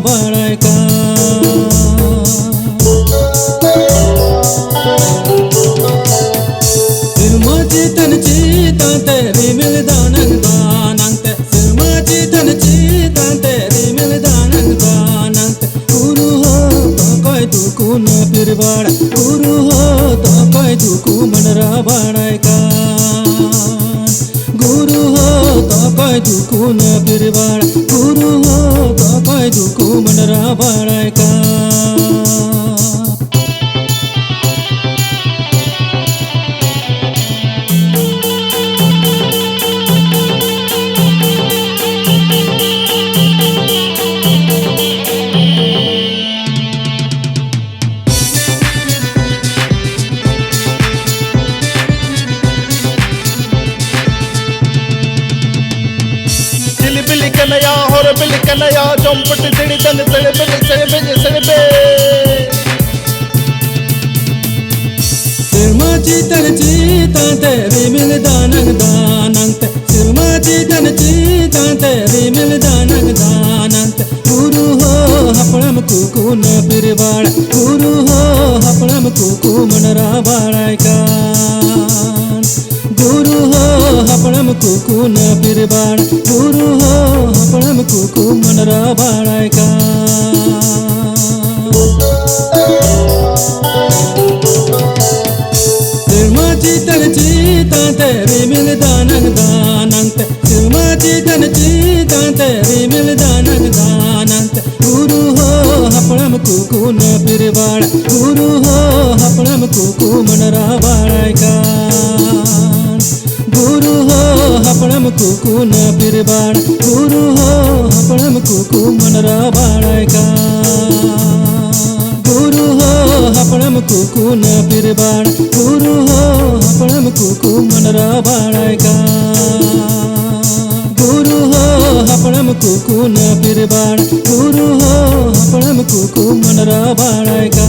बाळायका सिरमाची तनची तांते रिमिल दानंग दानंग सिरमाची तनची तांते रिमिल दानंग दानंग गुरु हो तो कोई दुकू न फिरबाड़ गुरु हो तो कोई दुकू मनरा बाळायका गुरु हो तो कोई दुकू न फिरबाड़ गुरु हो तो कोई दुकू मनरा बाळायका बिल्ली कन्हैया होर बिल्ली कन्हैया चौपट जड़ी दन सड़े बे सिरमाची तनची तांते रिमिल दानंग दानंग सिरमाची तनची तांते रिमिल दानंग दानंग गुरु हो हपळम कुकू न फिरबाळ गुरु हो हपळम कुकू मनरा बाळायका गुरु हो हपळम कुकू न फिरबाळ गुरु हो हपळम कुकू मनरा बाळायका सिरमाची तनची तांते रिमिल दानंग दानंग सिरमाची तनची तांते रिमिल दानंग दानंग गुरु हो हपळम कुकू न फिरबाळ गुरु हो हपळम कुकू मनरा बाळायका गुरु हो हपळम कुकू न फिरबाळ गुरु हो हपळम कुकू मनरा बाळायका गुरु हो हपळम कुकू न फिरबाळ गुरु हो हपळम कुकू मनरा बाळायका गुरु हो हपळम कुकू न फिरबाळ गुरु हो हपळम कुकू मनरा बाळायका